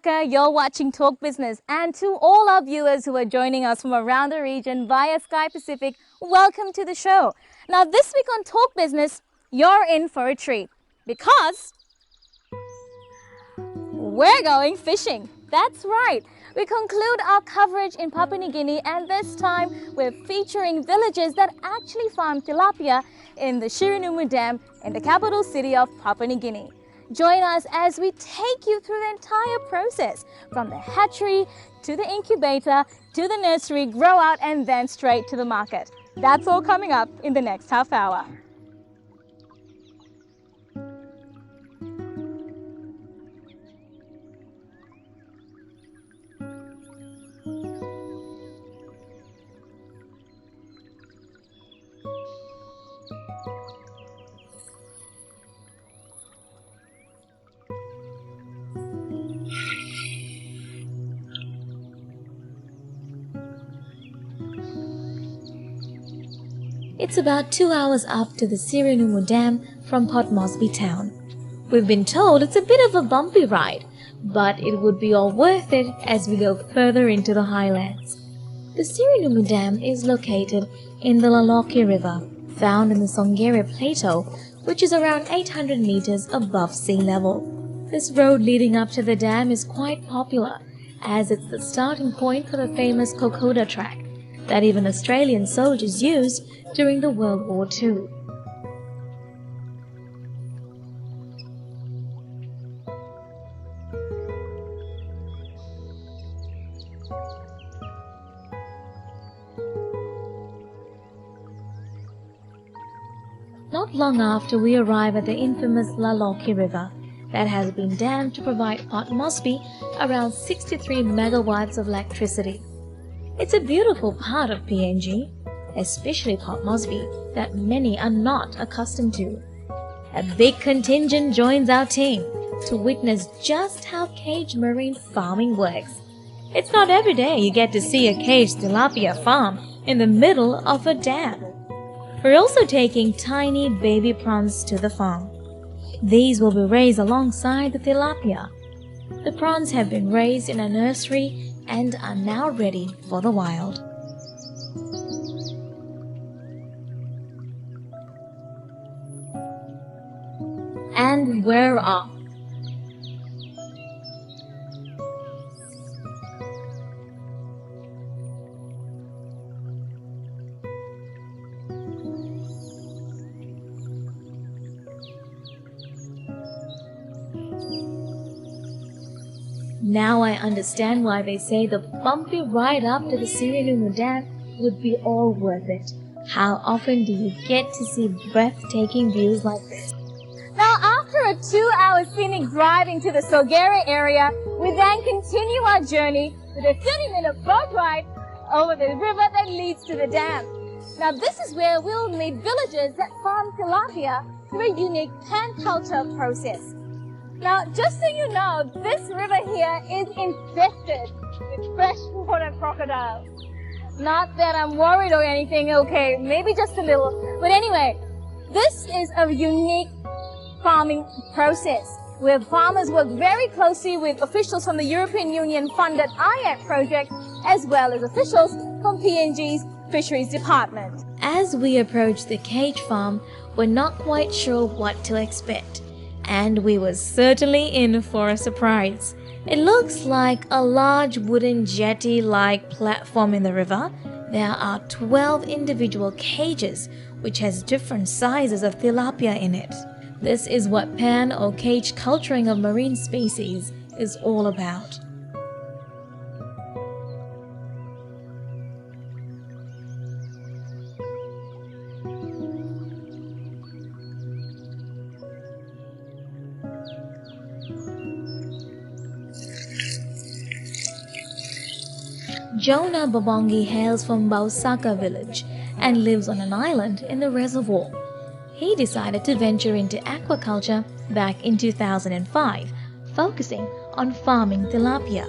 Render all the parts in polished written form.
America, you're watching Talk Business, and to all our viewers who are joining us from around the region via Sky Pacific, welcome to the show. Now this week on Talk Business, you're in for a treat because we're going fishing. That's right. We conclude our coverage in Papua New Guinea, and this time we're featuring villages that actually farm tilapia in the Shirinumu Dam in the capital city of Papua New Guinea. Join us as we take you through the entire process, from the hatchery to the incubator to the nursery, grow out, and then straight to the market. That's all coming up in the next half hour. It's about 2 hours up to the Shirinumu Dam from Port Moresby town. We've been told it's a bit of a bumpy ride, but it would be all worth it as we go further into the highlands. The Shirinumu Dam is located in the Laloki River, found in the Songere Plateau, which is around 800 meters above sea level. This road leading up to the dam is quite popular, as it's the starting point for the famous Kokoda track that even Australian soldiers used during the World War II. Not long after we arrive at the infamous Laloki River that has been dammed to provide Port Moresby around 63 megawatts of electricity. It's a beautiful part of PNG, especially Port Moresby, that many are not accustomed to. A big contingent joins our team to witness just how cage marine farming works. It's not every day you get to see a caged tilapia farm in the middle of a dam. We're also taking tiny baby prawns to the farm. These will be raised alongside the tilapia. The prawns have been raised in a nursery and are now ready for the wild. And we're off. Now I understand why they say the bumpy ride up to the Shirinumu Dam would be all worth it. How often do you get to see breathtaking views like this? Now, after a 2-hour scenic driving to the Sogere area, we then continue our journey with a 30-minute boat ride over the river that leads to the dam. Now, this is where we'll meet villagers that farm tilapia through a unique pan culture process. Now, just so you know, this river here is infested with freshwater crocodiles. Not that I'm worried or anything, okay, maybe just a little. But anyway, this is a unique farming process where farmers work very closely with officials from the European Union funded IAC project as well as officials from PNG's Fisheries Department. As we approach the cage farm, we're not quite sure what to expect, and we were certainly in for a surprise. It looks like a large wooden jetty-like platform in the river. There are 12 individual cages which has different sizes of tilapia in it. This is what pan or cage culturing of marine species is all about. Jonah Babongi hails from Bausaka village and lives on an island in the reservoir. He decided to venture into aquaculture back in 2005, focusing on farming tilapia.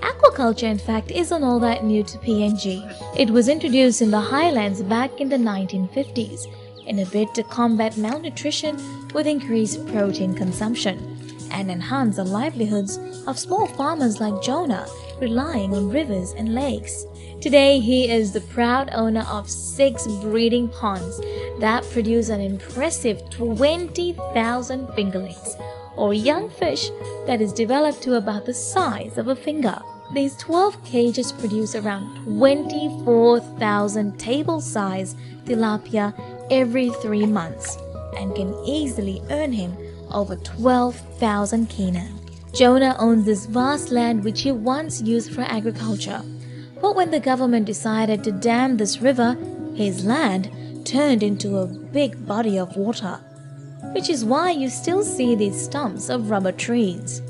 Aquaculture, in fact, isn't all that new to PNG. It was introduced in the highlands back in the 1950s in a bid to combat malnutrition with increased protein consumption. and enhance the livelihoods of small farmers like Jonah, relying on rivers and lakes. Today, he is the proud owner of 6 breeding ponds that produce an impressive 20,000 fingerlings, or young fish that is developed to about the size of a finger. These 12 cages produce around 24,000 table-sized tilapia every 3 months and can easily earn him over 12,000 kina. Jonah owns this vast land which he once used for agriculture. But when the government decided to dam this river, his land turned into a big body of water, which is why you still see these stumps of rubber trees.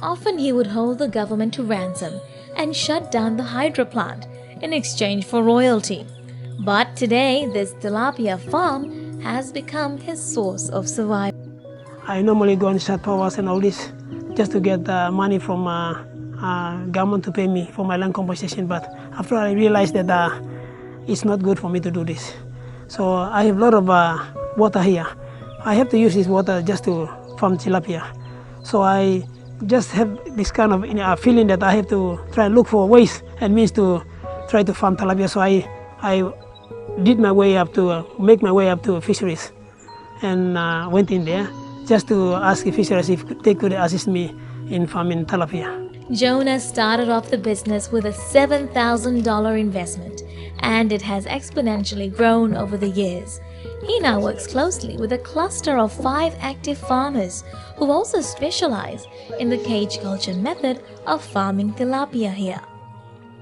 Often he would hold the government to ransom and shut down the hydro plant in exchange for royalty. But today, this tilapia farm has become his source of survival. I normally go and shut powers and all this just to get money from government to pay me for my land compensation. But after I realized that it's not good for me to do this. So I have a lot of water here. I have to use this water just to farm tilapia. So I just have this kind of feeling that I have to try and look for ways and means to try to farm tilapia. So I did my way up to make my way up to fisheries and went in there just to ask the fisheries if they could assist me in farming tilapia. Jonah started off the business with a $7,000 investment, and it has exponentially grown over the years. He now works closely with a cluster of 5 active farmers who also specialize in the cage culture method of farming tilapia here.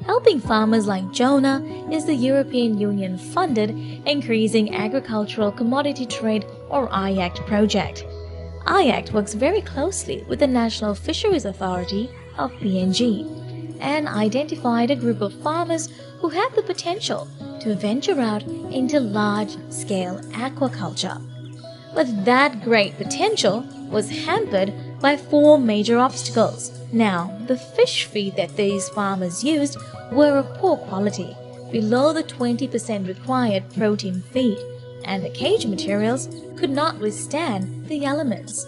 Helping farmers like Jonah is the European Union-funded Increasing Agricultural Commodity Trade or IACT project. IACT works very closely with the National Fisheries Authority of PNG and identified a group of farmers who have the potential to venture out into large-scale aquaculture. But that great potential was hampered by 4 major obstacles. Now, the fish feed that these farmers used were of poor quality, below the 20% required protein feed, and the cage materials could not withstand the elements.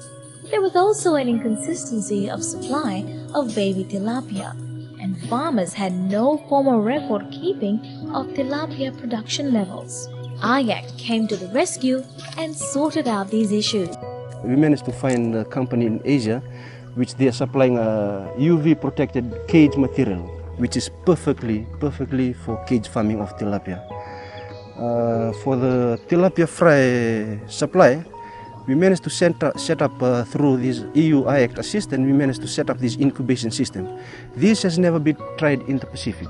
There was also an inconsistency of supply of baby tilapia, and farmers had no formal record keeping of tilapia production levels. IACT came to the rescue and sorted out these issues. We managed to find a company in Asia which they are supplying a UV protected cage material which is perfectly for cage farming of tilapia. For the tilapia fry supply, we managed to set up through this EU IACT assistance, we managed to set up this incubation system. This has never been tried in the Pacific.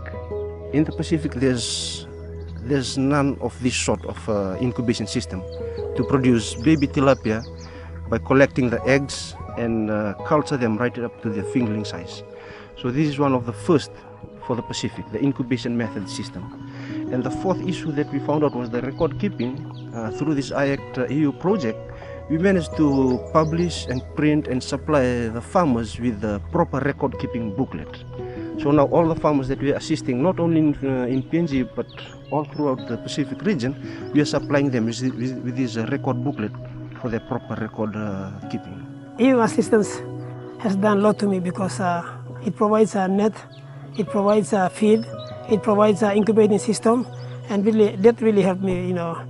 In the Pacific, there's none of this sort of incubation system to produce baby tilapia by collecting the eggs and culture them right up to the fingerling size. So this is one of the first for the Pacific, the incubation method system. And the 4th issue that we found out was the record keeping. Through this IACT EU project, we managed to publish and print and supply the farmers with the proper record keeping booklet. So now all the farmers that we are assisting, not only in PNG but all throughout the Pacific region, we are supplying them with this record booklet for their proper record keeping. EU assistance has done a lot to me because it provides a net, it provides a feed, it provides an incubating system, and that really helped me, you know,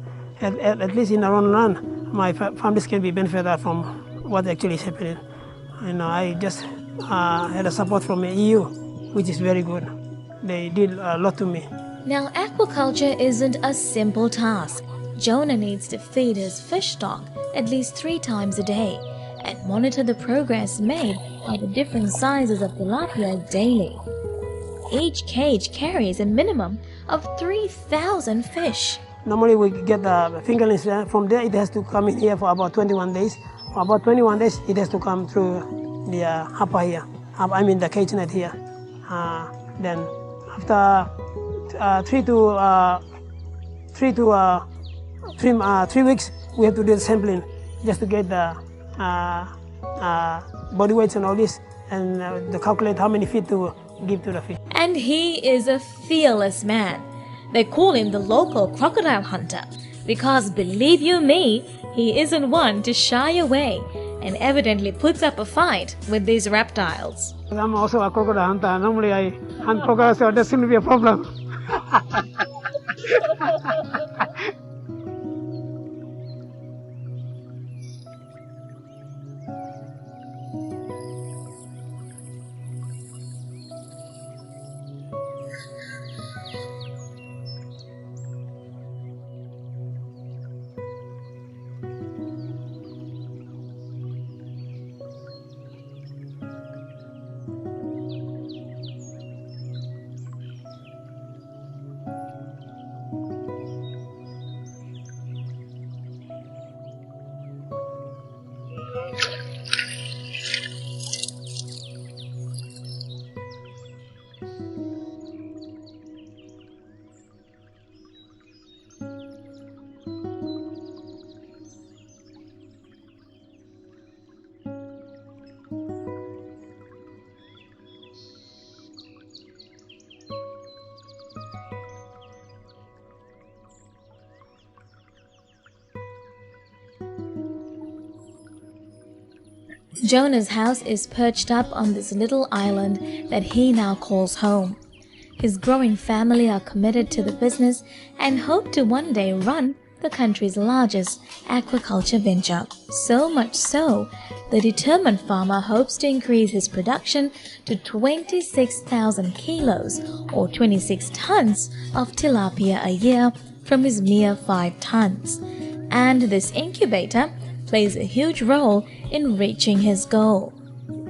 at least in the long run, my families can be benefited from what actually is happening. You know, I just had a support from the EU, which is very good. They did a lot to me. Now, aquaculture isn't a simple task. Jonah needs to feed his fish stock at least 3 times a day and monitor the progress made by the different sizes of tilapia daily. Each cage carries a minimum of 3,000 fish. Normally we get the fingerlings there. From there it has to come in here for about 21 days. For about 21 days it has to come through the hopper here. I mean the cage net here. Then after 3 weeks we have to do the sampling just to get the body weights and all this and to calculate how many feet to give to the fish. And he is a fearless man. They call him the local crocodile hunter because, believe you me, he isn't one to shy away and evidently puts up a fight with these reptiles. I'm also a crocodile hunter. Normally I hunt crocodiles, so there shouldn't be a problem. Jonah's house is perched up on this little island that he now calls home. His growing family are committed to the business and hope to one day run the country's largest aquaculture venture. So much so, the determined farmer hopes to increase his production to 26,000 kilos or 26 tons of tilapia a year from his mere 5 tons. And this incubator plays a huge role in reaching his goal.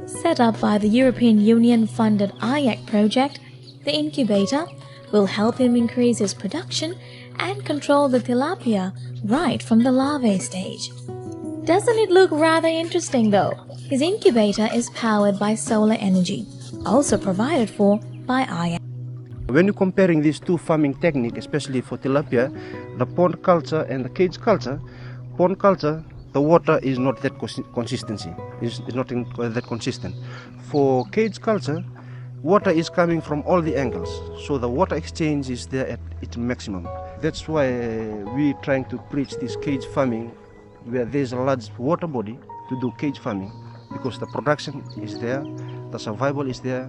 Set up by the European Union-funded IAC project, the incubator will help him increase his production and control the tilapia right from the larvae stage. Doesn't it look rather interesting though? His incubator is powered by solar energy, also provided for by IAC. When you're comparing these two farming techniques, especially for tilapia, the pond culture and the cage culture, pond culture, the water is not that consistency. It's not that consistent. For cage culture, water is coming from all the angles, so the water exchange is there at its maximum. That's why we're trying to preach this cage farming, where there's a large water body to do cage farming, because the production is there, the survival is there,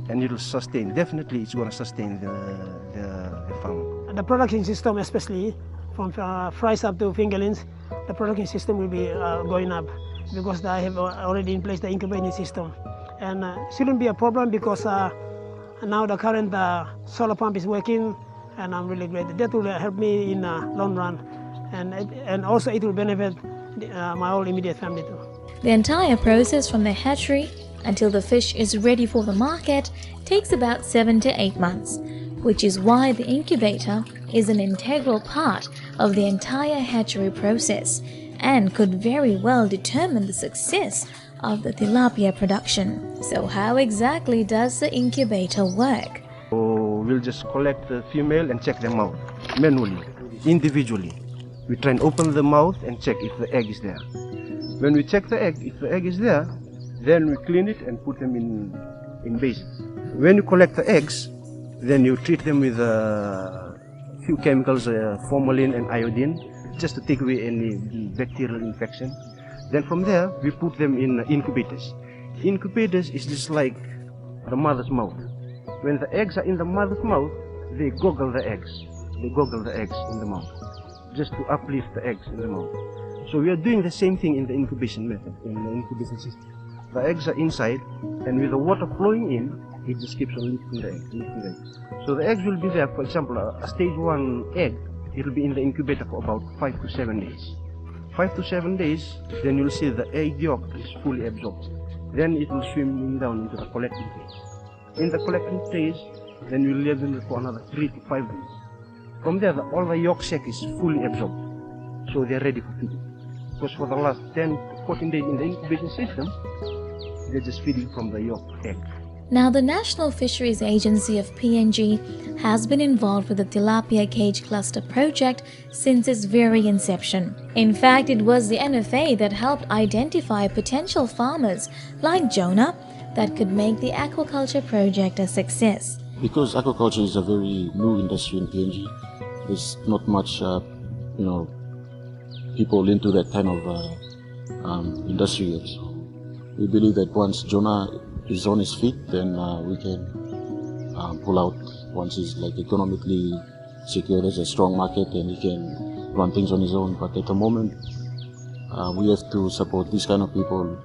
and it will sustain. Definitely, it's going to sustain the farm. The production system, especially from fries up to fingerlings, the production system will be going up, because I have already in place the incubating system, and shouldn't be a problem, because now the current solar pump is working, and I'm really glad that will help me in the long run, and also it will benefit my whole immediate family too. The entire process from the hatchery until the fish is ready for the market takes about 7 to 8 months, which is why the incubator is an integral part of the entire hatchery process and could very well determine the success of the tilapia production. So how exactly does the incubator work? So we'll just collect the female and check them out manually, individually. We try and open the mouth and check if the egg is there. When we check the egg, if the egg is there, then we clean it and put them in basins. When you collect the eggs, then you treat them with a few chemicals, formalin and iodine, just to take away any bacterial infection. Then from there, we put them in incubators. Incubators is just like the mother's mouth. When the eggs are in the mother's mouth, they goggle the eggs. They goggle the eggs in the mouth, just to uplift the eggs in the mouth. So we are doing the same thing in the incubation method, in the incubation system. The eggs are inside, and with the water flowing in, it just keeps on lifting the eggs. So the eggs will be there. For example, a stage 1 egg, it will be in the incubator for about 5 to 7 days. 5 to 7 days, then you'll see the egg yolk is fully absorbed. Then it will swim down into the collecting phase. In the collecting phase, then we'll leave them for another 3 to 5 days. From there, all the yolk sac is fully absorbed, so they're ready for feeding. Because for the last 10 to 14 days in the incubation system, they're just feeding from the yolk egg. Now, the National Fisheries Agency of PNG has been involved with the Tilapia Cage Cluster project since its very inception. In fact, it was the NFA that helped identify potential farmers like Jonah that could make the aquaculture project a success. Because aquaculture is a very new industry in PNG, there's not much, people into that kind of industry yet. So we believe that once Jonah is on his feet, then we can pull out once he's like economically secure. There's a strong market and he can run things on his own. But at the moment, we have to support these kind of people,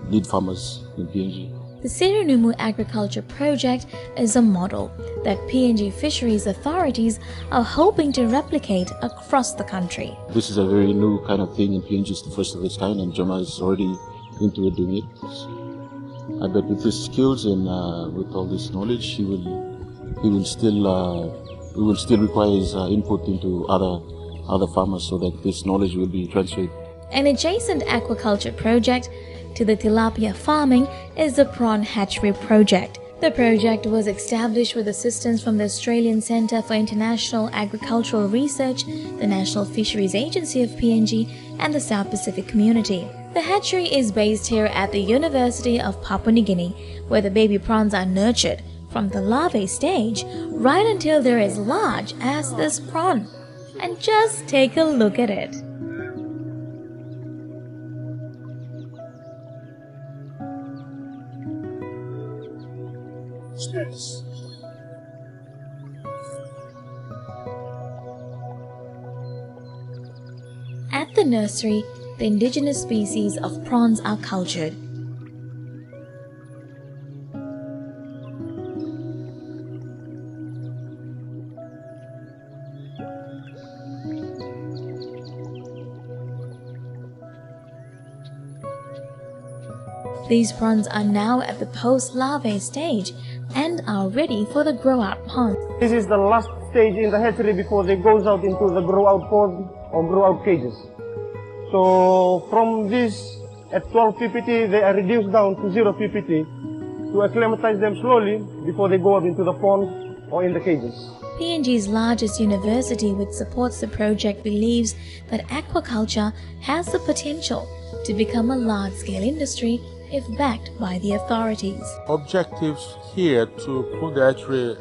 lead farmers in PNG. The Sirinumu Agriculture Project is a model that PNG fisheries authorities are hoping to replicate across the country. This is a very new kind of thing in PNG. It's the first of its kind, and Jonah is already into it doing it. I bet with his skills and with all this knowledge, we will still require his input into other farmers so that this knowledge will be transferred. An adjacent aquaculture project to the tilapia farming is the Prawn Hatchery project. The project was established with assistance from the Australian Centre for International Agricultural Research, the National Fisheries Agency of PNG, and the South Pacific Community. The hatchery is based here at the University of Papua New Guinea, where the baby prawns are nurtured from the larvae stage right until they're as large as this prawn. And just take a look at it. At the nursery, the indigenous species of prawns are cultured. These prawns are now at the post-larvae stage and are ready for the grow-out pond. This is the last stage in the hatchery before they goes out into the grow-out pond or grow-out cages. So from this, at 12 ppt, they are reduced down to 0 ppt to acclimatize them slowly before they go out into the pond or in the cages. PNG's largest university, which supports the project, believes that aquaculture has the potential to become a large-scale industry if backed by the authorities. Objectives here to put the hatchery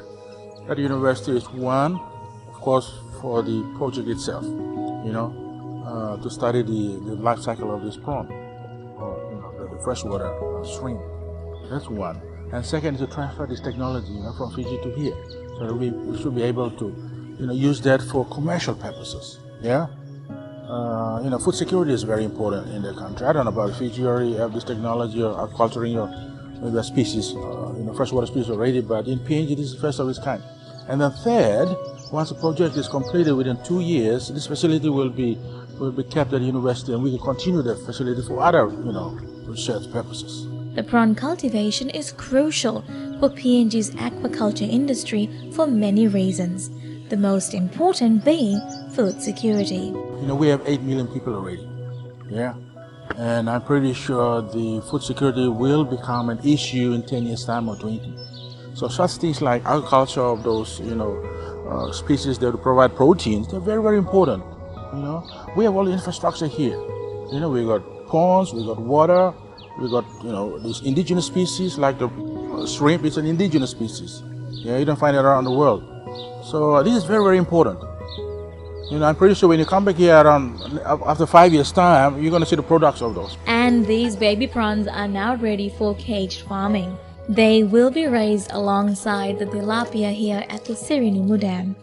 at the university is one, of course, for the project itself, to study the life cycle of this prawn, or the freshwater shrimp. That's one. And second is to transfer this technology, from Fiji to here, so that we should be able to, use that for commercial purposes. Yeah. Food security is very important in the country. I don't know about Fiji already have this technology or culturing maybe a species, freshwater species already, but in PNG this is the first of its kind. And then third, once the project is completed within 2 years, this facility will be kept at the university, and we can continue that facility for other, research purposes. The prawn cultivation is crucial for PNG's aquaculture industry for many reasons, the most important being food security. We have 8 million people already, yeah, and I'm pretty sure the food security will become an issue in 10 years' time or 20. So such things like agriculture of those, species that provide proteins, they're very, very important. We have all the infrastructure here. We got ponds, we got water, we got, these indigenous species like the shrimp. It's an indigenous species. Yeah, you don't find it around the world. So this is very, very important. I'm pretty sure when you come back here after 5 years' time, you're going to see the products of those. And these baby prawns are now ready for caged farming. They will be raised alongside the tilapia here at the Sirinumu Dam.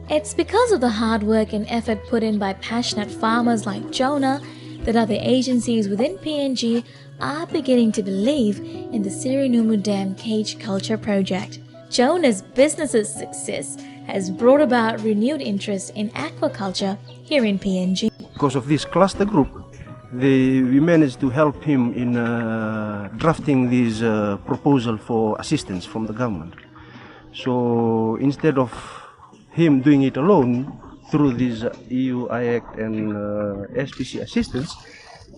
It's because of the hard work and effort put in by passionate farmers like Jonah that other agencies within PNG are beginning to believe in the Sirinumu Dam Cage Culture Project. Jonah's business's success has brought about renewed interest in aquaculture here in PNG. Because of this cluster group, we managed to help him in drafting this proposal for assistance from the government. So instead of him doing it alone through this EU IAC and SPC assistance,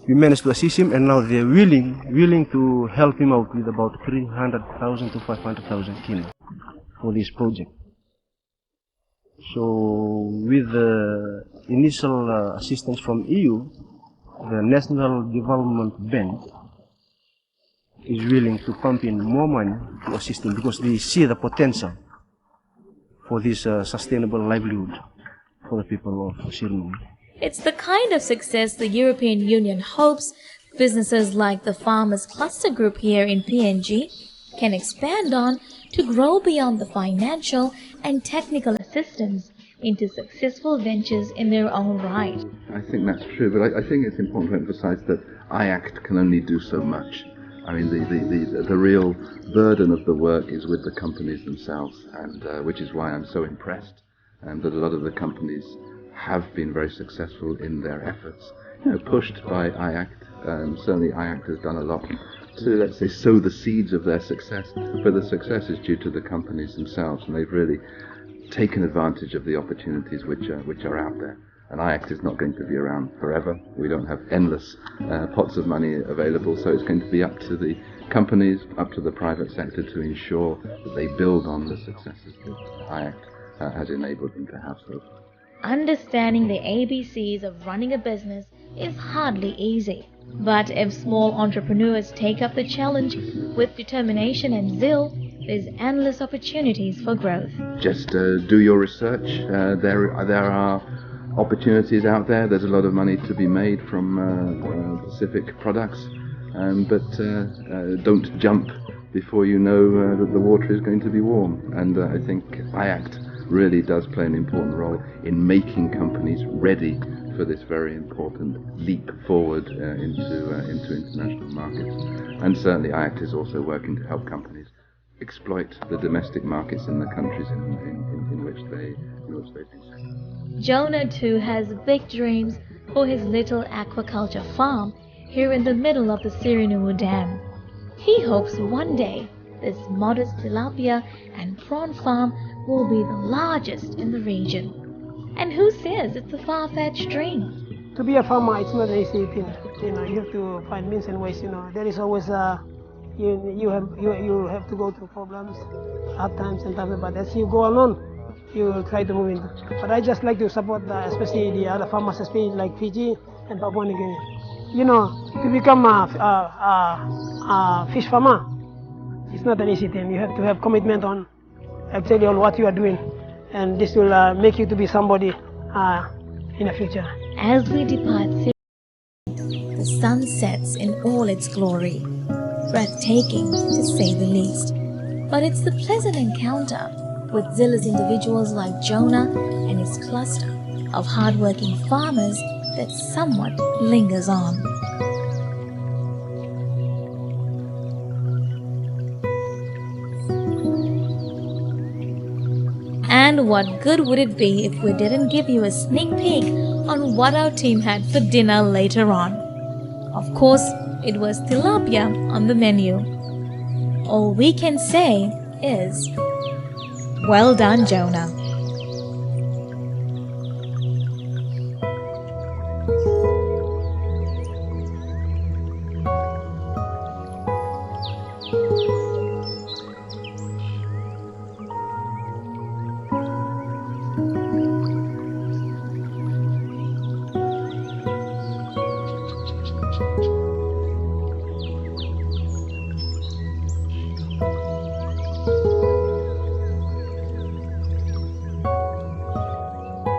we managed to assist him, and now they're willing to help him out with about 300,000 to 500,000 kina for this project. So with the initial assistance from EU, the National Development Bank is willing to pump in more money to assist him because they see the potential for this sustainable livelihood for the people of Sirnung. It's the kind of success the European Union hopes businesses like the Farmers Cluster Group here in PNG can expand on to grow beyond the financial and technical assistance into successful ventures in their own right. I think that's true, but I think it's important to emphasize that IACT can only do so much. I mean, the real burden of the work is with the companies themselves, and which is why I'm so impressed that a lot of the companies have been very successful in their efforts, pushed by IACT. Certainly IACT has done a lot to, let's say, sow the seeds of their success, but the success is due to the companies themselves, and they've really taken advantage of the opportunities which are out there. And IACT is not going to be around forever. We don't have endless pots of money available, so it's going to be up to the companies, up to the private sector to ensure that they build on the successes that IACT has enabled them to have so far. Understanding the ABCs of running a business is hardly easy. But if small entrepreneurs take up the challenge with determination and zeal, there's endless opportunities for growth. Just do your research. There are opportunities out there. There's a lot of money to be made from specific products, but don't jump before you know that the water is going to be warm. And I think IACT really does play an important role in making companies ready for this very important leap forward into international markets. And certainly IACT is also working to help companies exploit the domestic markets in the countries in which they do. Jonah too has big dreams for his little aquaculture farm here in the middle of the Sirnung Dam. He hopes one day this modest tilapia and prawn farm will be the largest in the region. And who says it's a far-fetched dream? To be a farmer, it's not an easy thing. You have to find means and ways. There is always you have to go through problems, hard times and stuff. But as you go along, you will try to move into. But I just like to support, especially the other farmers, especially like Fiji and Papua New Guinea. To become a fish farmer, it's not an easy thing. You have to have commitment on actually on what you are doing. And this will make you to be somebody in the future. As we depart Sirnung, the sun sets in all its glory, breathtaking to say the least. But it's the pleasant encounter with zealous individuals like Jonah and his cluster of hardworking farmers that somewhat lingers on. And what good would it be if we didn't give you a sneak peek on what our team had for dinner later on? Of course, it was tilapia on the menu. All we can say is, well done, Jonah.